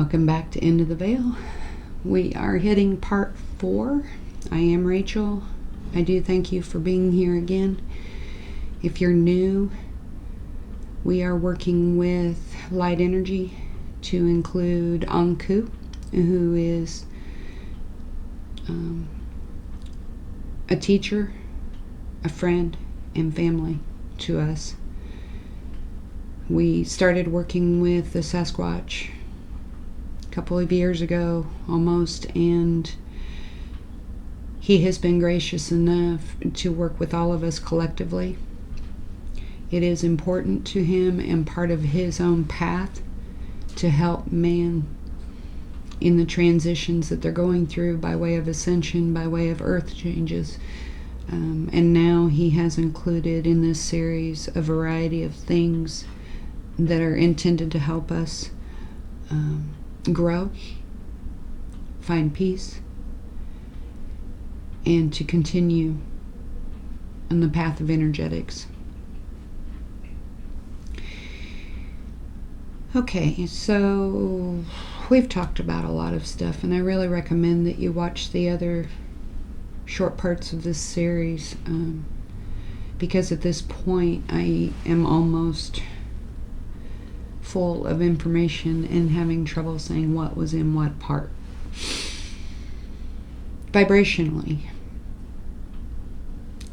Welcome back to End of the Veil. We are hitting part 4. I am Rachel. I do thank you for being here again. If you're new, we are working with light energy to include Anku, who is a teacher, a friend, and family to us. We started working with the Sasquatch a couple of years ago almost, and he has been gracious enough to work with all of us collectively. It is important to him and part of his own path to help man in the transitions that they're going through by way of ascension, by way of earth changes. And now he has included in this series a variety of things that are intended to help us grow, find peace, and to continue on the path of energetics. Okay, so we've talked about a lot of stuff, and I really recommend that you watch the other short parts of this series, because at this point I am almost full of information and having trouble saying what was in what part. Vibrationally,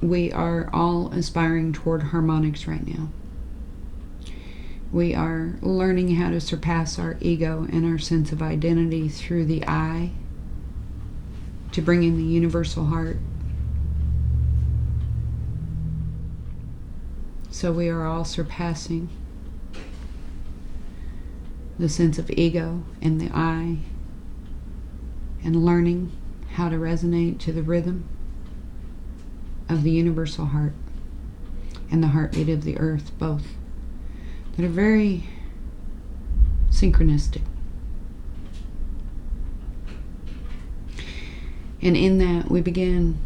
we are all aspiring toward harmonics right now. We are learning how to surpass our ego and our sense of identity through the I to bring in the universal heart. So we are all surpassing the sense of ego and the I, and learning how to resonate to the rhythm of the universal heart and the heartbeat of the earth, both that are very synchronistic. And in that we begin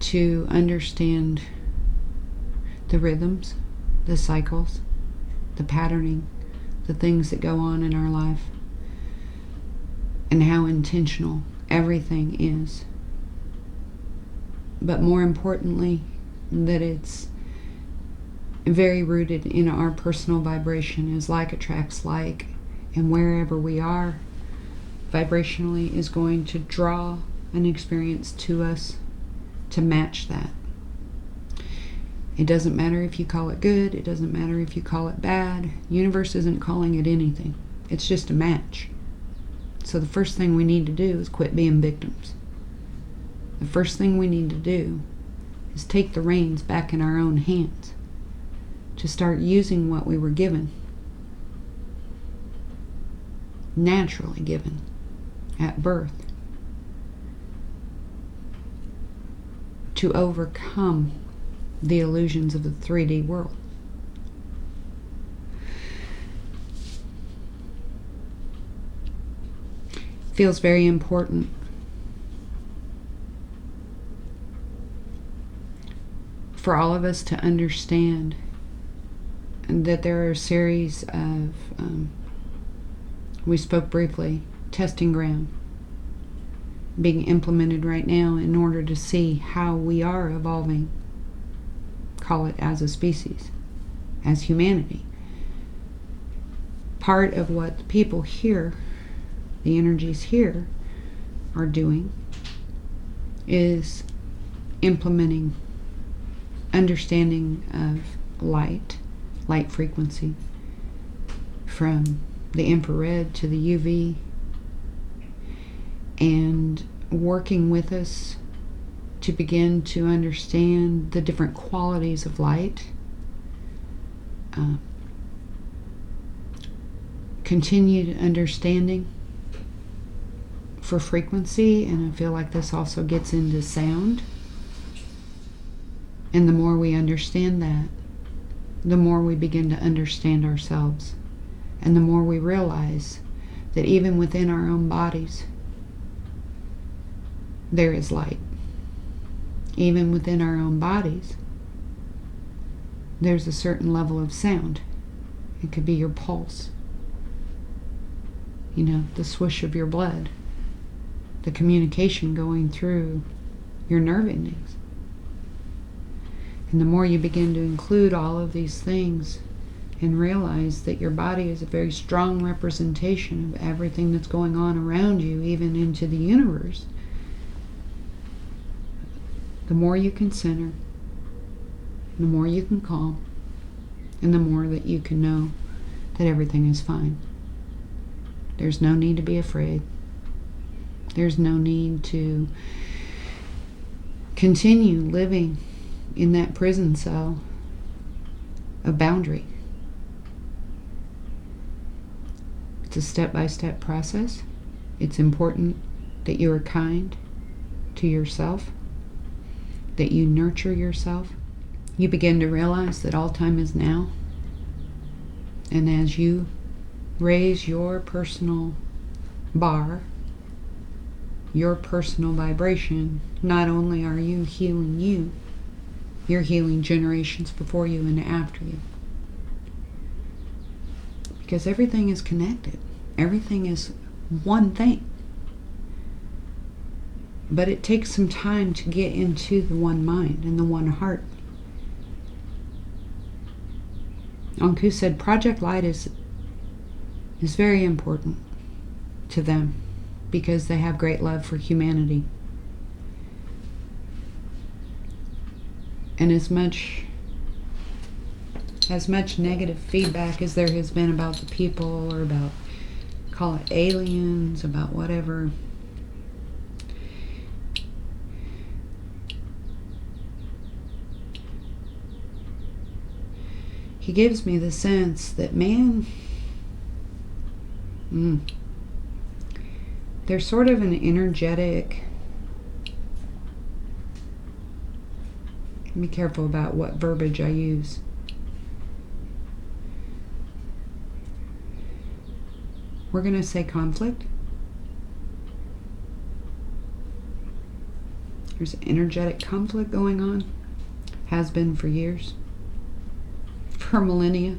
to understand the rhythms, the cycles, the patterning, the things that go on in our life, and how intentional everything is. But more importantly, that it's very rooted in our personal vibration, as like attracts like, and wherever we are vibrationally is going to draw an experience to us to match that. It doesn't matter if you call it good, it doesn't matter if you call it bad. Universe isn't calling it anything. It's just a match. So the first thing we need to do is quit being victims. The first thing we need to do is take the reins back in our own hands, to start using what we were given, naturally given at birth, to overcome the illusions of the 3D world. Feels very important for all of us to understand that there are a series of, we spoke briefly, testing ground being implemented right now in order to see how we are evolving, call it as a species, as humanity. Part of what the people here, the energies here, are doing is implementing understanding of light frequency, from the infrared to the UV, and working with us to begin to understand the different qualities of light, continued understanding for frequency, and I feel like this also gets into sound. And the more we understand that, the more we begin to understand ourselves, and the more we realize that even within our own bodies there is light. Even within our own bodies there's a certain level of sound. It could be your pulse. the swish of your blood, the communication going through your nerve endings. And the more you begin to include all of these things and realize that your body is a very strong representation of everything that's going on around you, even into the universe, the more you can center, the more you can calm, and the more that you can know that everything is fine. There's no need to be afraid. There's no need to continue living in that prison cell of boundary. It's a step-by-step process. It's important that you are kind to yourself, that you nurture yourself. You begin to realize that all time is now. And as you raise your personal bar, your personal vibration, not only are you healing you, you're healing generations before you and after you. Because everything is connected. Everything is one thing. But it takes some time to get into the one mind and the one heart. Anku said Project Light is very important to them because they have great love for humanity. And as much negative feedback as there has been about the people, or about, call it aliens, about whatever, he gives me the sense that man, there's sort of an energetic, be careful about what verbiage I use. We're going to say conflict. There's energetic conflict going on. Has been for years. For millennia.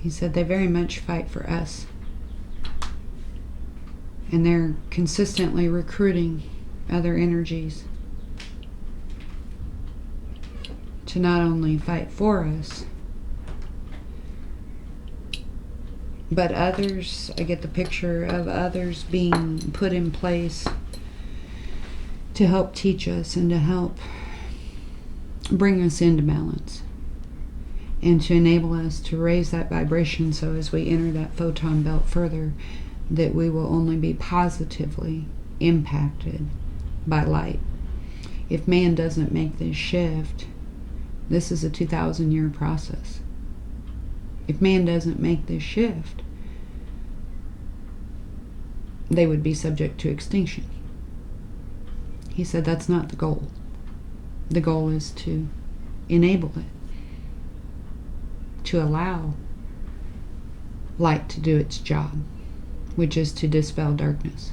He said they very much fight for us. And they're consistently recruiting other energies to not only fight for us, but others, I get the picture of others being put in place to help teach us and to help bring us into balance and to enable us to raise that vibration, so as we enter that photon belt further, that we will only be positively impacted by light. If man doesn't make this shift, this is a 2,000-year process. If man doesn't make this shift, they would be subject to extinction. He said that's not the goal. The goal is to enable it, to allow light to do its job, which is to dispel darkness.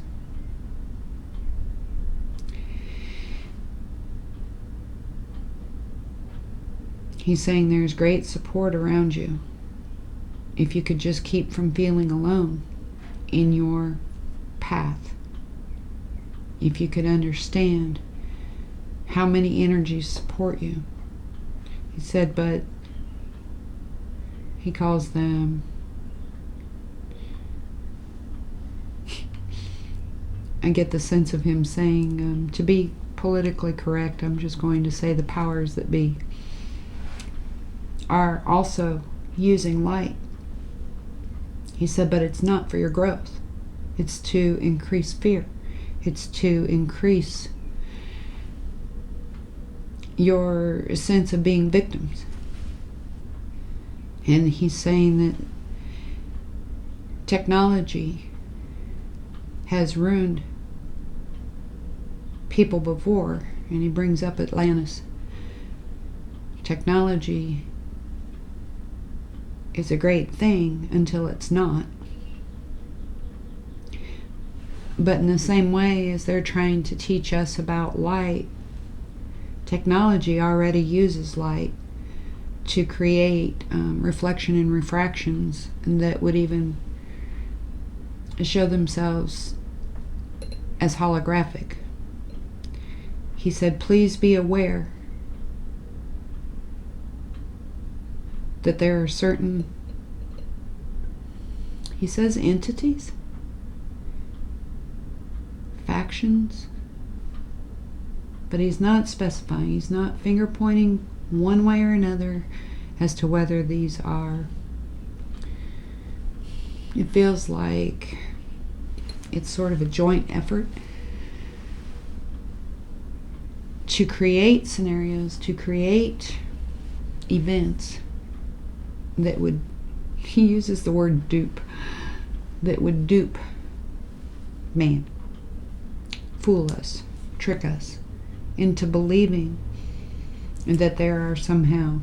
He's saying there's great support around you. If you could just keep from feeling alone in your path. If you could understand how many energies support you. He said, but he calls them, I get the sense of him saying, to be politically correct, I'm just going to say the powers that be are also using light. He said, but it's not for your growth. It's to increase fear. It's to increase your sense of being victims. And he's saying that technology has ruined people before, and he brings up Atlantis. Technology is a great thing until it's not. But in the same way as they're trying to teach us about light, technology already uses light to create reflection and refractions that would even show themselves as holographic. He said, please be aware that there are certain, he says, entities, factions, but he's not specifying, he's not finger pointing one way or another as to whether these are, it feels like it's sort of a joint effort to create scenarios, to create events that would, he uses the word dupe, that would dupe man, fool us, trick us into believing that there are somehow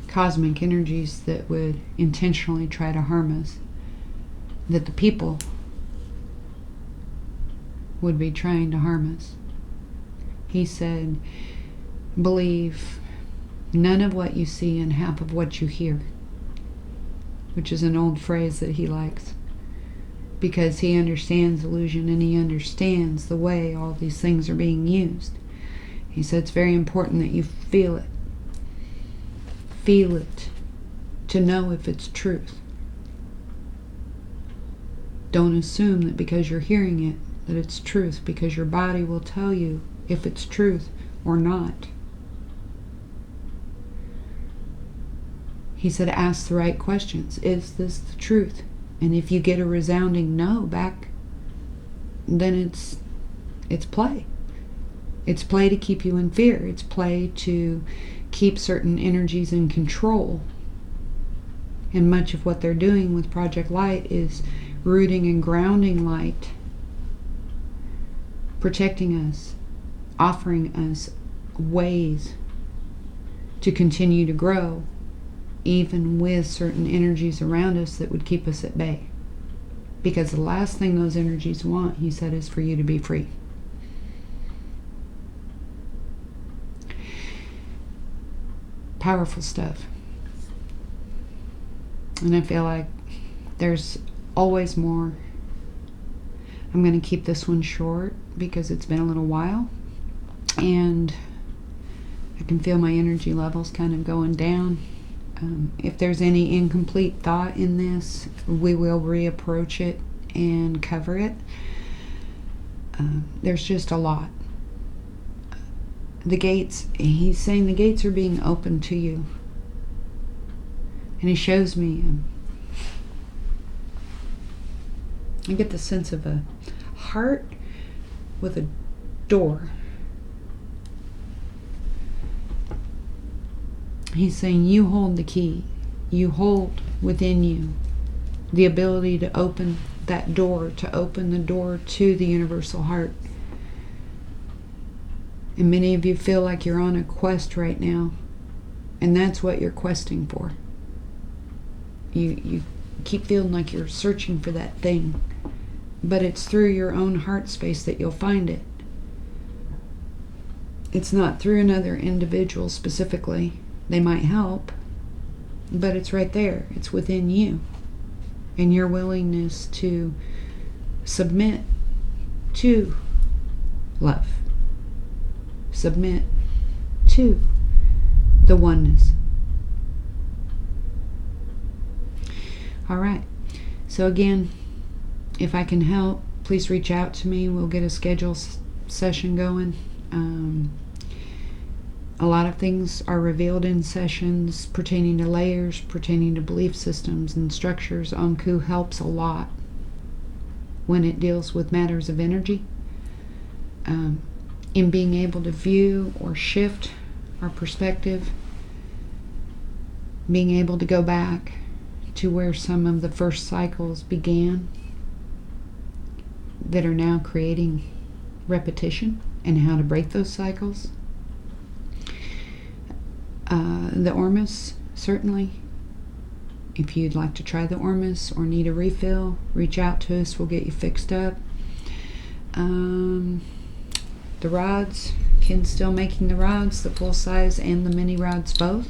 cosmic energies that would intentionally try to harm us, that the people would be trying to harm us. He said, believe none of what you see and half of what you hear, which is an old phrase that he likes, because he understands illusion and he understands the way all these things are being used. He said it's very important that you feel it. Feel it to know if it's truth. Don't assume that because you're hearing it that it's truth, because your body will tell you if it's truth or not. He said ask the right questions. Is this the truth? And if you get a resounding no back, then it's play. It's play to keep you in fear. It's play to keep certain energies in control. And much of what they're doing with Project Light is rooting and grounding light, protecting us, offering us ways to continue to grow, even with certain energies around us that would keep us at bay. Because the last thing those energies want, he said, is for you to be free. Powerful stuff. And I feel like there's always more. I'm going to keep this one short because it's been a little while and I can feel my energy levels kind of going down. If there's any incomplete thought in this, we will reapproach it and cover it. There's just a lot. The gates, he's saying the gates are being opened to you. And he shows me, I get the sense of a heart with a door. He's saying you hold the key. You hold within you the ability to open that door, to open the door to the universal heart. And many of you feel like you're on a quest right now, and that's what you're questing for. You keep feeling like you're searching for that thing, but it's through your own heart space that you'll find it. It's not through another individual specifically. They might help, but it's right there. It's within you. And your willingness to submit to love. Submit to the oneness. All right. So again, if I can help, please reach out to me. We'll get a schedule session going. A lot of things are revealed in sessions pertaining to layers, pertaining to belief systems and structures. Anku helps a lot when it deals with matters of energy. In being able to view or shift our perspective, being able to go back to where some of the first cycles began that are now creating repetition, and how to break those cycles. The Ormus, certainly. If you'd like to try the Ormus or need a refill, reach out to us. We'll get you fixed up. The rods, Ken's still making the rods, the full size and the mini rods both,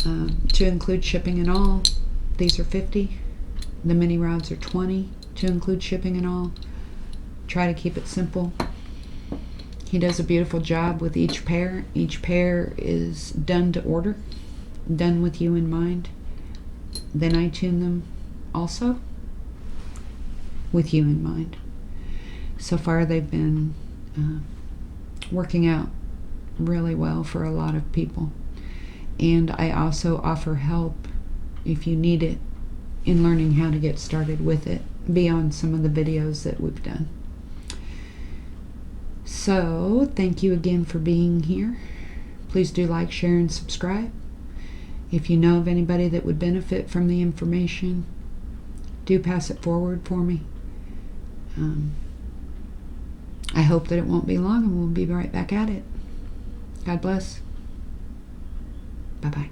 to include shipping and all. These are $50. The mini rods are $20 to include shipping and all. Try to keep it simple. He does a beautiful job with each pair. Each pair is done to order, done with you in mind. Then I tune them also with you in mind. So far they've been working out really well for a lot of people. And I also offer help if you need it in learning how to get started with it beyond some of the videos that we've done. So thank you again for being here. Please do like, share, and subscribe. If you know of anybody that would benefit from the information, do pass it forward for me. I hope that it won't be long, and we'll be right back at it. God bless. Bye-bye.